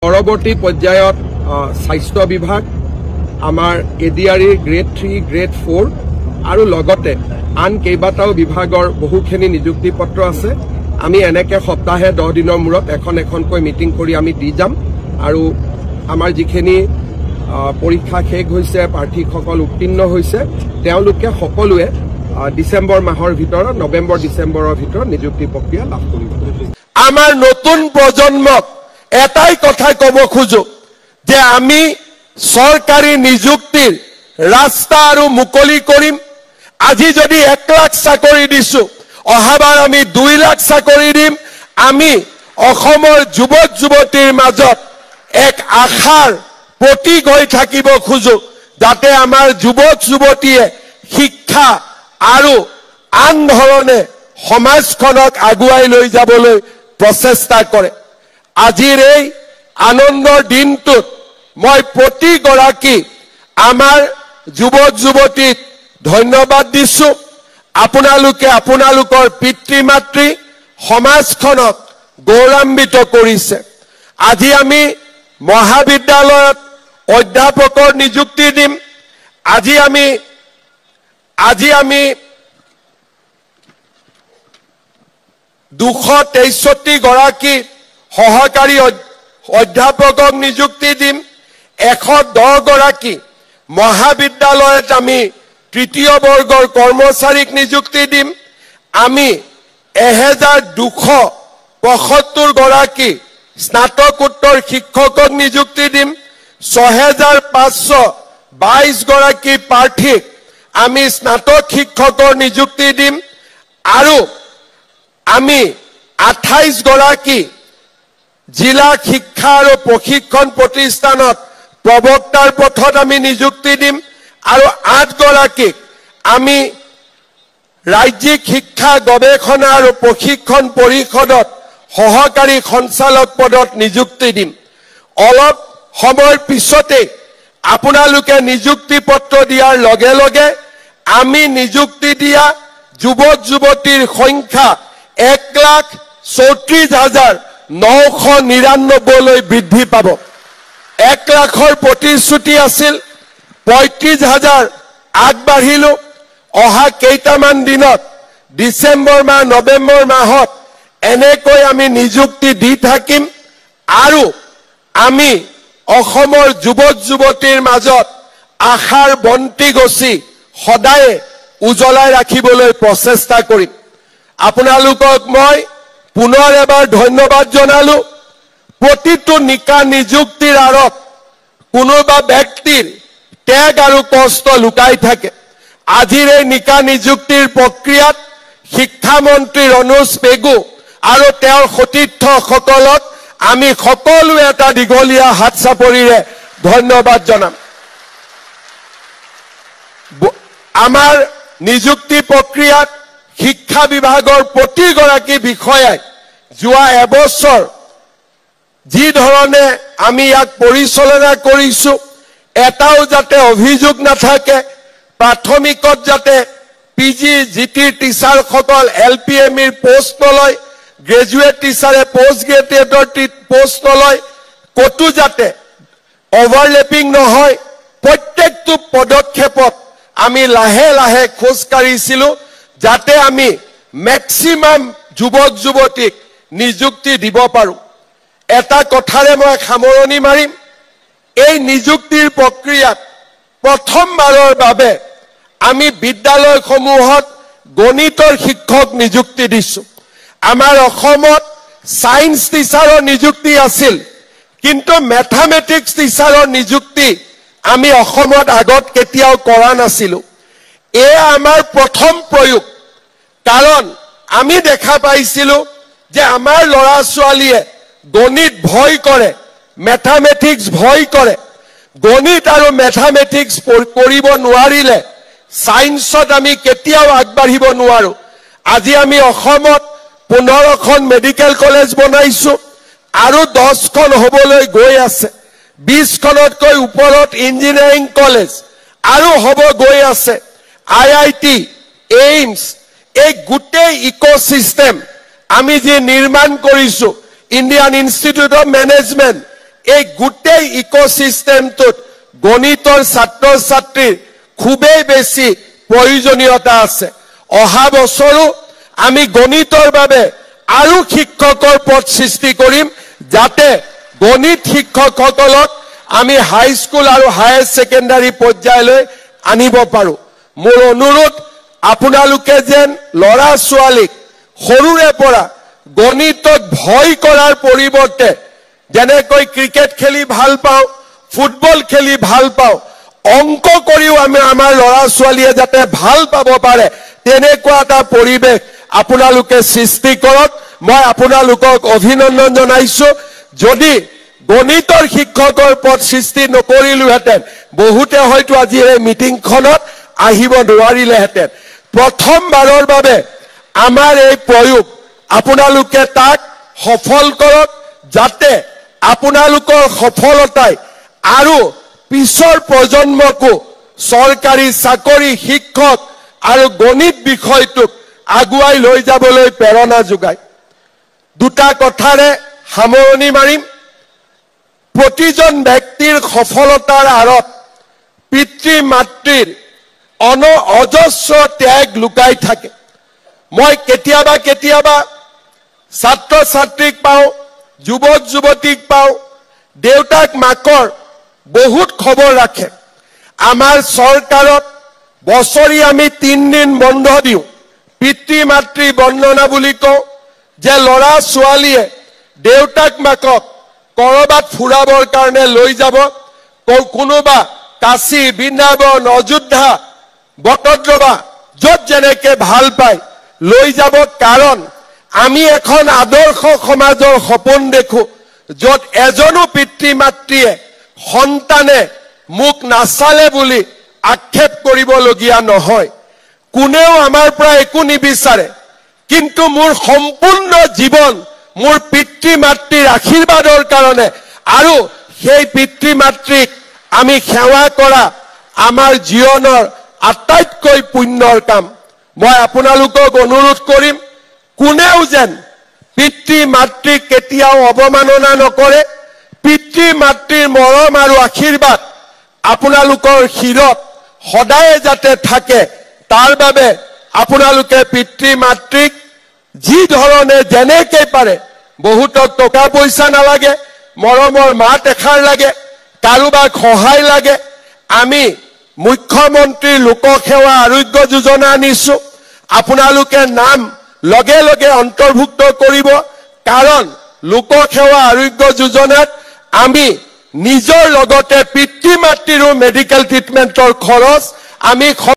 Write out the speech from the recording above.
পৰৱৰ্তী পৰ্যায়ত স্বাস্থ্য বিভাগ আমাৰ এডিআৰই গ্ৰেড 3 গ্ৰেড 4 আৰু লগতে আন কেইবাটাও বিভাগৰ বহুখিনি নিযুক্তি পত্ৰ আছে আমি এনেকে সপ্তাহে 10 দিনৰ মূৰত এখনকৈ মিটিং কৰি আমি দি যাম আৰু আমাৰ যিখিনি পৰীক্ষা শেষ হৈছে প্ৰাৰ্থীসকল উত্তীৰ্ণ হৈছে তেওঁলোকে সকলোৱে ডিসেম্বৰ মাহৰ ভিতৰত নৱেম্বৰ ডিসেম্বৰৰ ভিতৰত নিযুক্তি প্ৰক্ৰিয়া লাভ কৰিব আমাৰ নতুন প্ৰজন্মক এটাই কথা কব খুজো যে আমি সৰকাৰি নিযুক্তিৰ ৰাস্তা আৰু মুকলি কৰিম আজি যদি 1 লাখ চাকৰি দিছো অহাবাৰ আমি 2 লাখ চাকৰি দিম আমি অসমৰ যুৱক যুৱতীৰ মাজত এক আশাৰ প্ৰতীক হৈ থাকিব খুজো যাতে আমাৰ যুৱক যুৱতীয়ে শিক্ষা আৰু আন ধৰণে সমাজখনক আগুৱাই লৈ যাবলৈ প্ৰচেষ্টা কৰে আজিৰ এই আনন্দৰ দিনটোত মই প্ৰতিগৰাকী আমাৰ যুৱক যুৱতীক ধন্যবাদ দিছো আপোনালোকে আপোনালোকৰ পিতৃ মাতৃ সমাজখনক গৌৰৱান্বিত কৰিছে আজি আমি মহাবিদ্যালয়ত অধ্যাপকৰ নিযুক্তি দিম আজি আমি 263 গৰাকী সহকাৰী অধ্যাপকক নিযুক্তি দিম 110 গৰাকী মহাবিদ্যালয়ত আমি তৃতীয় বৰ্গৰ কৰ্মচাৰীক নিযুক্তি দিম আমি 1275 গৰাকী স্নাতকোত্তৰ শিক্ষকক নিযুক্তি দিম 6522 গৰাকী প্ৰাৰ্থীক আমি স্নাতক শিক্ষকৰ নিযুক্তি দিম আৰু আমি 28 গৰাকী জিলা শিক্ষা আৰু প্ৰশিক্ষণ প্ৰতিষ্ঠানত প্ৰবক্তাৰ পথত আমি নিযুক্তি দিম আৰু 8 গৰাকীক আমি ৰাজ্যিক শিক্ষা গৱেষণা আৰু প্ৰশিক্ষণ পৰিষদত সহকাৰী সঞ্চালক পদত নিযুক্তি দিম অলপ সময়ৰ পিছতে আপোনালোকে নিযুক্তি পত্ৰ দিয়াৰ লগে লগে আমি নিযুক্তি দিয়া যুৱক যুৱতীৰ সংখ্যা 1,34,999 লৈ বৃদ্ধি পাব 1 লাখৰ প্ৰতিশ্ৰুতি আছিল 35,000 আগবাঢ়িলো অহা কেইটামান দিনত ডিসেম্বৰ মাহ নৱেম্বৰ মাহত এনেকৈ আমি নিযুক্তি দি থাকিম আৰু আমি অসমৰ যুৱক যুৱতীৰ মাজত আশাৰ বন্তি গছি সদায় উজ্বলাই ৰাখিবলৈ প্ৰচেষ্টা কৰিম আপোনালোকক মই পুনৰ এবাৰ ধন্যবাদ জনালো প্ৰতিটো নিকা নিযুক্তিৰ আৰত কোনোবা ব্যক্তিৰ ত্যাগ আৰু কষ্ট লুকাই থাকে আজিৰ এই নিকা নিযুক্তিৰ প্ৰক্ৰিয়াত শিক্ষামন্ত্ৰী ৰনোজ পেগু আৰু তেওঁৰ সতীৰ্থসকলক আমি সকলোৱে এটা দীঘলীয়া হাত চাপৰিৰে ধন্যবাদ জনাম আমাৰ নিযুক্তি প্ৰক্ৰিয়াত শিক্ষা বিভাগৰ প্ৰতিগৰাকী বিষয়াই যোৱা এবছৰ যি ধৰণে আমি ইয়াক পৰিচালনা কৰিছো এটাও যাতে অভিযোগ নাথাকে প্ৰাথমিকত যাতে পিজি জিটি টিচাৰ সকল এলপিএমইৰ পোষ্ট নলয় গ্ৰেজুৱেট টিচাৰে পোষ্ট গ্ৰেজুৱেটৰ পোষ্ট নলয় কতো যাতে ওভাৰলেপিং নহয় প্ৰত্যেকটো পদক্ষেপত আমি লাহে লাহে খোজ কাঢ়িছিলো যাতে আমি ম্যাক্সিমাম যুৱক যুৱতীক নিযুক্তি দিব পাৰো এটা কথাৰে মই সামৰণি মাৰিম এই নিযুক্তিৰ প্ৰক্ৰিয়াত প্ৰথমবাৰৰ বাবে আমি বিদ্যালয়সমূহত গণিতৰ শিক্ষক নিযুক্তি দিছো আমাৰ অসমত সায়েন্স টিচাৰৰ নিযুক্তি আছিল কিন্তু ম্যাথমেটিক্স টিচাৰৰ নিযুক্তি আমি অসমত আগত কেতিয়াও কৰা নাছিলো এয়া আমাৰ প্ৰথম প্ৰয়োগ কাৰণ আমি দেখা পাইছিলো যে আমাৰ ল'ৰা ছোৱালীয়ে গণিত ভয় কৰে ম্যাথমেটিক্স ভয় কৰে গণিত আৰু ম্যাথমেটিক্স কৰিব নোৱাৰিলে সায়েন্সত আমি কেতিয়াও আগবাঢ়িব নোৱাৰো আজি আমি অসমত 15খন মেডিকেল কলেজ বনাইছো আৰু 10খন হ'বলৈ গৈ আছে 20খনতকৈ ওপৰত ইঞ্জিনিয়াৰিং কলেজ আৰু হ'ব গৈ আছে আইআইটি এইমছ এই গোটেই ইকোসিস্টেম আমি যে নিৰ্মাণ কৰিছো ইণ্ডিয়ান ইনষ্টিটিউট অফ মেনেজমেন্ট এই গোটেই ইকোসিস্টেমটোত গণিতৰ ছাত্ৰ ছাত্ৰীৰ খুবেই বেছি প্ৰয়োজনীয়তা আছে অহা বছৰো আমি গণিতৰ বাবে আৰু শিক্ষকৰ পদ সৃষ্টি কৰিম যাতে গণিত শিক্ষকসকলক আমি হাই স্কুল আৰু হায়াৰ সেকেন্ডাৰী পৰ্যায়লৈ আনিব পাৰো মোৰ অনুৰোধ আপোনালোকে যেন লৰা ছোৱালীক সৰুৰে পৰা গণিতক ভয় কৰাৰ পৰিৱৰ্তে যেনেকৈ ক্ৰিকেট খেলি ভাল পাওঁ ফুটবল খেলি ভাল পাওঁ অংক কৰিও আমি আমাৰ লৰা ছোৱালীয়ে যাতে ভাল পাব পাৰে তেনেকুৱা এটা পৰিৱেশ আপোনালোকে সৃষ্টি কৰক মই আপোনালোকক অভিনন্দন জনাইছো যদি গণিতৰ শিক্ষকৰ পদ সৃষ্টি নকৰিলোহেঁতেন বহুতে হয়তো আজি এই মিটিংখনত আহিব নোৱাৰিলেহেঁতেন প্ৰথমবাৰৰ বাবে আমাৰ এই প্ৰয়োগ আপোনালোকে তাক সফল কৰক যাতে আপোনালোকৰ সফলতাই আৰু পিছৰ প্ৰজন্মকো চৰকাৰী চাকৰি শিক্ষক আৰু গণিত বিষয়টোক আগুৱাই লৈ যাবলৈ প্ৰেৰণা যোগায় দুটা কথাৰে সামৰণি মাৰিম প্ৰতিজন ব্যক্তিৰ সফলতাৰ আঁৰত পিতৃ মাতৃৰ অজস্ৰ ত্যাগ লুকাই থাকে মই কেতিয়াবা ছাত্ৰ ছাত্ৰীক পাওঁ যুৱক যুৱতীক পাওঁ দেউতাক মাকৰ বহুত খবৰ ৰাখে আমাৰ চৰকাৰত বছৰি আমি 3 দিন বন্ধ দিওঁ পিতৃ মাতৃ বন্দনা বুলি কওঁ যে লৰা ছোৱালীয়ে দেউতাক মাকক কৰবাত ফুৰাবৰ কাৰণে লৈ যাব কোনোবা কাশী বৃন্দাবন অযোধ্যা বটদ্ৰৱা য'ত যেনেকে ভাল পায় লৈ যাব কাৰণ আমি এখন আদৰ্শ সমাজৰ সপোন দেখো য'ত এজনো পিতৃ মাতৃয়ে সন্তানে মুখ নাচালে বুলি আক্ষেপ কৰিবলগীয়া নহয় কোনেও আমাৰ পৰা একো নিবিচাৰে কিন্তু মোৰ সম্পূৰ্ণ জীৱন মোৰ পিতৃ মাতৃৰ আশীৰ্বাদৰ কাৰণে আৰু সেই পিতৃ মাতৃক আমি সেৱা কৰা আমাৰ জীৱনৰ আটাইতকৈ পুণ্যৰ কাম মই আপোনালোকক অনুৰোধ কৰিম কোনেও যেন পিতৃ মাতৃক কেতিয়াও অৱমাননা নকৰে পিতৃ মাতৃৰ মৰম আৰু আশীৰ্বাদ আপোনালোকৰ শিৰত সদায় যাতে থাকে তাৰ বাবে আপোনালোকে পিতৃ মাতৃক যি ধৰণে যেনেকৈ পাৰে বহুতক টকা পইচা নালাগে মৰমৰ মাত এষাৰ লাগে কাৰোবাক সহায় লাগে আমি মুখ্যমন্ত্ৰীৰ লোকসেৱা আৰোগ্য যোজনা আনিছো আপোনালোকে নাম লগে লগে অন্তৰ্ভুক্ত কৰিব কাৰণ লোকসেৱা আৰোগ্য যোজনাত আমি নিজৰ লগতে পিতৃ মাতৃৰো মেডিকেল ট্ৰিটমেন্টৰ খৰচ আমি